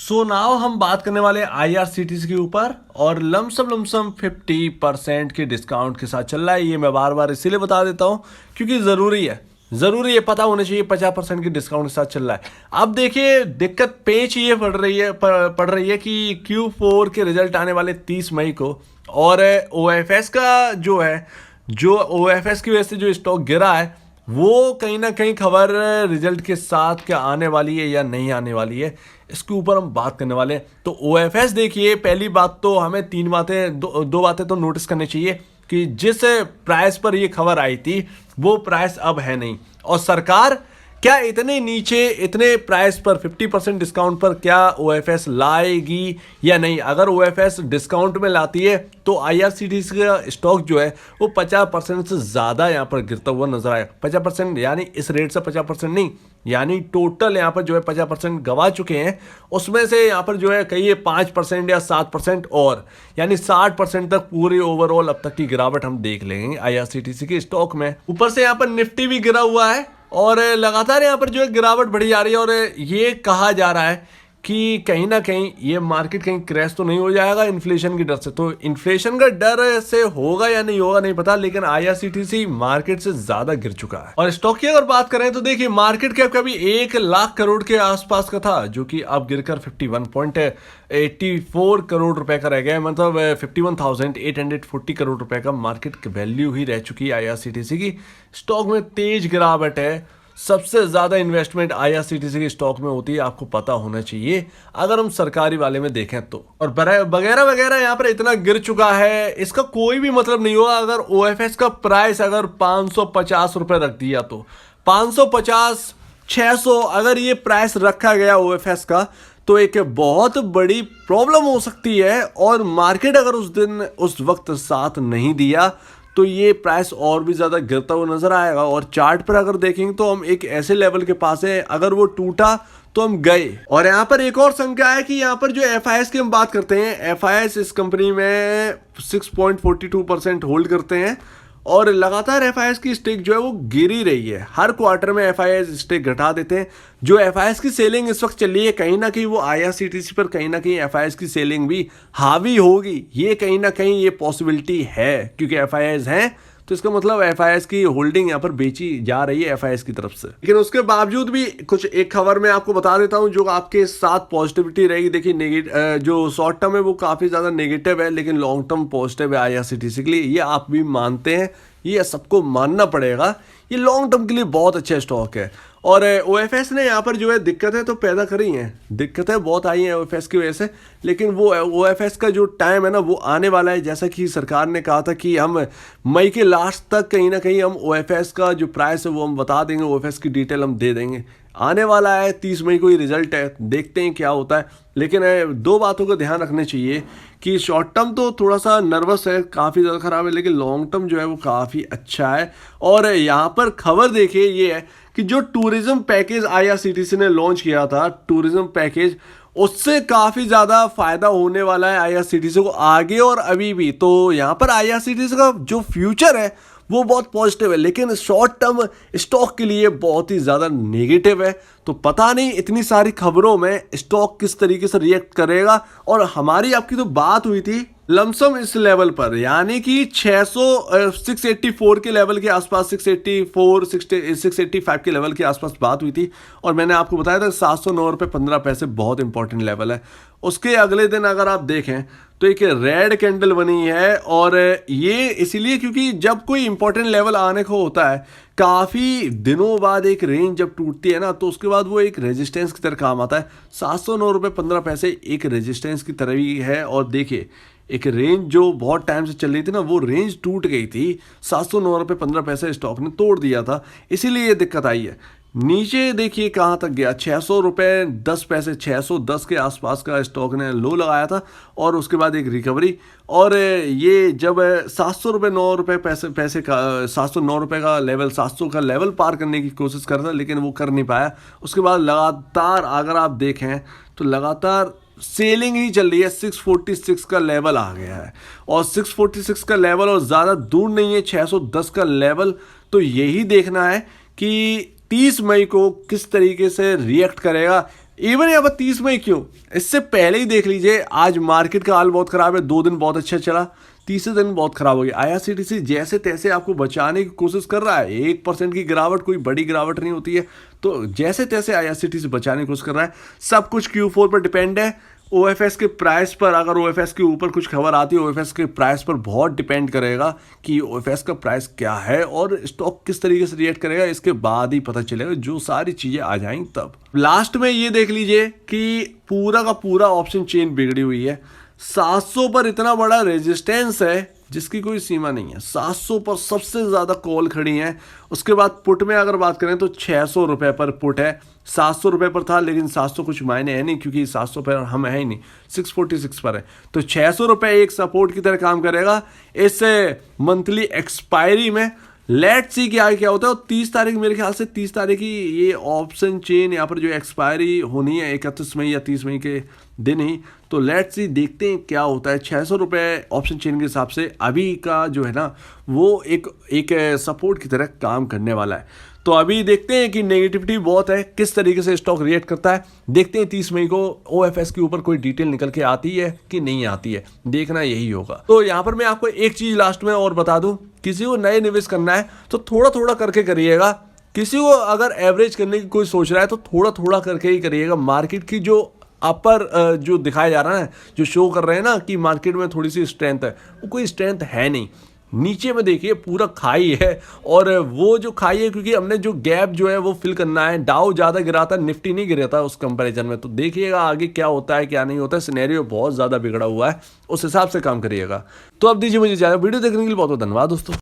So now हम बात करने वाले आईआरसीटीसी के ऊपर और लमसम 50% के डिस्काउंट के साथ चल रहा है। ये मैं बार बार इसीलिए बता देता हूँ क्योंकि ज़रूरी है पता होना चाहिए 50% के डिस्काउंट के साथ चल रहा है। अब देखिए दिक्कत पेच ये पड़ रही है कि Q4 के रिजल्ट आने वाले 30 मई को और OFS का जो OFS की वजह से जो स्टॉक गिरा है वो कहीं ना कहीं खबर रिजल्ट के साथ क्या आने वाली है या नहीं आने वाली है, इसके ऊपर हम बात करने वाले हैं। तो OFS देखिए, पहली बात तो हमें दो बातें तो नोटिस करनी चाहिए कि जिस प्राइस पर ये खबर आई थी वो प्राइस अब है नहीं, और सरकार क्या इतने नीचे इतने प्राइस पर 50% डिस्काउंट पर क्या OFS लाएगी या नहीं। अगर OFS डिस्काउंट में लाती है तो IRCTC का स्टॉक जो है वो 50% से ज़्यादा यहाँ पर गिरता हुआ नजर आएगा। 50% यानी इस रेट से 50% नहीं, यानी टोटल यहाँ पर जो है 50% गवा चुके हैं, उसमें से यहाँ पर जो है कहिए 5% या 7% और, यानी 60% तक पूरी ओवरऑल अब तक की गिरावट हम देख लेंगे IRCTC के स्टॉक में। ऊपर से यहाँ पर निफ्टी भी गिरा हुआ है और लगातार यहाँ पर जो है गिरावट बढ़ी जा रही है और ये कहा जा रहा है कि कहीं ना कहीं ये मार्केट कहीं क्रैश तो नहीं हो जाएगा इन्फ्लेशन की डर से। तो इन्फ्लेशन का डर से होगा या नहीं होगा नहीं पता, लेकिन IRCTC मार्केट से ज्यादा गिर चुका है। और स्टॉक की अगर बात करें तो देखिए मार्केट कैप कभी 1 लाख करोड़ के आसपास का था, जो कि अब गिरकर 51.84 करोड़ रुपए का रह गया, मतलब 51,840 करोड़ रुपए का मार्केट वैल्यू ही रह चुकी है IRCTC की। स्टॉक में तेज गिरावट है, सबसे ज्यादा इन्वेस्टमेंट IRCTC के स्टॉक में होती है, आपको पता होना चाहिए अगर हम सरकारी वाले में देखें तो। और वगैरह वगैरह यहाँ पर इतना गिर चुका है, इसका कोई भी मतलब नहीं होगा अगर OFS का प्राइस अगर 550 रुपए रख दिया तो 550 600 अगर ये प्राइस रखा गया OFS का तो एक बहुत बड़ी प्रॉब्लम हो सकती है। और मार्केट अगर उस वक्त साथ नहीं दिया तो ये प्राइस और भी ज़्यादा गिरता हुआ नजर आएगा। और चार्ट पर अगर देखेंगे तो हम एक ऐसे लेवल के पास है, अगर वो टूटा तो हम गए। और यहाँ पर एक और शंका है कि यहाँ पर जो FIS की हम बात करते हैं, FIS इस कंपनी में 6.42% होल्ड करते हैं और लगातार FIS की स्टेक जो है वो गिरी रही है। हर क्वार्टर में FIS स्टेक घटा देते हैं। जो FIS की सेलिंग इस वक्त चल रही है कहीं ना कहीं वो IRCTC पर कहीं ना कहीं FIS की सेलिंग भी हावी होगी, ये कहीं ना कहीं ये पॉसिबिलिटी है, क्योंकि FIS हैं तो इसका मतलब FIS की होल्डिंग यहाँ पर बेची जा रही है FIS की तरफ से। लेकिन उसके बावजूद भी कुछ एक खबर मैं आपको बता देता हूँ जो आपके साथ पॉजिटिविटी रहेगी। देखिए जो शॉर्ट टर्म है वो काफ़ी ज़्यादा नेगेटिव है, लेकिन लॉन्ग टर्म पॉजिटिव है IRCTC के लिए, ये आप भी मानते हैं, ये सबको मानना पड़ेगा। ये लॉन्ग टर्म के लिए बहुत अच्छा स्टॉक है। और OFS ने यहाँ पर जो है दिक्कतें तो पैदा करी हैं, दिक्कतें बहुत आई हैं OFS की वजह से, लेकिन वो OFS का जो टाइम है ना वो आने वाला है। जैसा कि सरकार ने कहा था कि हम मई के लास्ट तक कहीं ना कहीं हम OFS का जो प्राइस है वो हम बता देंगे, OFS की डिटेल हम दे देंगे। आने वाला है 30 मई को ही रिजल्ट है, देखते हैं क्या होता है। लेकिन दो बातों का ध्यान रखना चाहिए कि शॉर्ट टर्म तो थोड़ा सा नर्वस है, काफ़ी ज़्यादा ख़राब है, लेकिन लॉन्ग टर्म जो है वो काफ़ी अच्छा है। और यहाँ पर खबर देखिए ये है कि जो टूरिज्म पैकेज IRCTC ने लॉन्च किया था, टूरिज्म पैकेज, उससे काफ़ी ज़्यादा फ़ायदा होने वाला है IRCTC को आगे और अभी भी। तो यहाँ पर IRCTC का जो फ्यूचर है वो बहुत पॉजिटिव है, लेकिन शॉर्ट टर्म स्टॉक के लिए बहुत ही ज़्यादा नेगेटिव है। तो पता नहीं इतनी सारी खबरों में स्टॉक किस तरीके से रिएक्ट करेगा। और हमारी आपकी तो बात हुई थी लमसम इस लेवल पर, यानी कि 684 के लेवल के आसपास, 685 के लेवल के आसपास बात हुई थी, और मैंने आपको बताया था 709 रुपये 15 पैसे बहुत इंपॉर्टेंट लेवल है। उसके अगले दिन अगर आप देखें तो एक रेड कैंडल बनी है, और ये इसीलिए क्योंकि जब कोई इंपॉर्टेंट लेवल आने को होता है, काफ़ी दिनों बाद एक रेंज जब टूटती है ना तो उसके बाद वो एक रेजिस्टेंस की तरह काम आता है। 709 रुपये 15 पैसे एक रेजिस्टेंस की तरह ही है। और देखिए एक रेंज जो बहुत टाइम से चल रही थी ना वो रेंज टूट गई थी, 709 रुपये 15 पैसे स्टॉक ने तोड़ दिया था, इसीलिए ये दिक्कत आई है। नीचे देखिए कहाँ तक गया, 600 रुपये 10 पैसे, 610 के आसपास का स्टॉक ने लो लगाया था, और उसके बाद एक रिकवरी। और ये जब 700 रुपये 9 रुपये पैसे का 709 रुपये का लेवल, 700 का लेवल पार करने की कोशिश कर रहा था, लेकिन वो कर नहीं पाया। उसके बाद लगातार अगर आप देखें तो लगातार सेलिंग ही चल रही है, 646 का लेवल आ गया है, और 646 का लेवल और ज़्यादा दूर नहीं है 610 का लेवल। तो यही देखना है कि 30 मई को किस तरीके से रिएक्ट करेगा। इवन यहाँ पर 30 मई क्यों, इससे पहले ही देख लीजिए, आज मार्केट का हाल बहुत खराब है, 2 दिन बहुत अच्छा चला, तीसरे दिन बहुत खराब हो गया। आईआरसीटीसी जैसे तैसे आपको बचाने की कोशिश कर रहा है, 1% की गिरावट कोई बड़ी गिरावट नहीं होती है, तो जैसे तैसे आईआरसीटीसी बचाने की कोशिश कर रहा है। सब कुछ Q4 पर डिपेंड है, ओएफएस के प्राइस पर। अगर ओएफएस के ऊपर कुछ खबर आती है, ओएफएस के प्राइस पर बहुत डिपेंड करेगा कि ओएफएस का प्राइस क्या है और स्टॉक किस तरीके से रिएक्ट करेगा, इसके बाद ही पता चलेगा, जो सारी चीजें आ जाएंगी तब। लास्ट में ये देख लीजिए कि पूरा का पूरा ऑप्शन चेन बिगड़ी हुई है। 700 पर इतना बड़ा रेजिस्टेंस है जिसकी कोई सीमा नहीं है, 700 पर सबसे ज़्यादा कॉल खड़ी हैं। उसके बाद पुट में अगर बात करें तो 600 रुपये पर पुट है, 700 रुपये पर था, लेकिन 700 कुछ मायने है नहीं क्योंकि 700 पर हम है ही नहीं, 646 पर है, तो 600 रुपये एक सपोर्ट की तरह काम करेगा। इस मंथली एक्सपायरी में लेट्स सी कि आगे क्या होता है। और 30 तारीख, मेरे ख्याल से 30 तारीख की ये ऑप्शन चेन यहाँ पर जो एक्सपायरी होनी है 31 मई या 30 मई के दिन ही, तो लेट्स सी देखते हैं क्या होता है। 600 रुपये ऑप्शन चेन के हिसाब से अभी का जो है ना वो एक सपोर्ट की तरह काम करने वाला है। तो अभी देखते हैं कि नेगेटिविटी बहुत है, किस तरीके से स्टॉक रिएक्ट करता है। देखते हैं 30 मई को ओएफएस के ऊपर कोई डिटेल निकल के आती है कि नहीं आती है, देखना यही होगा। तो यहाँ पर मैं आपको एक चीज लास्ट में और बता दूं, किसी को नए निवेश करना है तो थोड़ा थोड़ा करके करिएगा। किसी को अगर एवरेज करने की कोई सोच रहा है तो थोड़ा थोड़ा करके ही करिएगा। मार्केट की जो अपर जो दिखाया जा रहा है, जो शो कर रहे हैं ना कि मार्केट में थोड़ी सी स्ट्रेंथ है, वो कोई स्ट्रेंथ है नहीं। नीचे में देखिए पूरा खाई है, और वो जो खाई है क्योंकि हमने जो गैप जो है वो फिल करना है। डाउ ज़्यादा गिरा था, निफ्टी नहीं गिरा था उस कंपैरिजन में। तो देखिएगा आगे क्या होता है क्या नहीं होता है, सिनेरियो बहुत ज़्यादा बिगड़ा हुआ है, उस हिसाब से काम करिएगा। तो अब दीजिए मुझे ज़्यादा, वीडियो देखने के लिए बहुत बहुत धन्यवाद दोस्तों।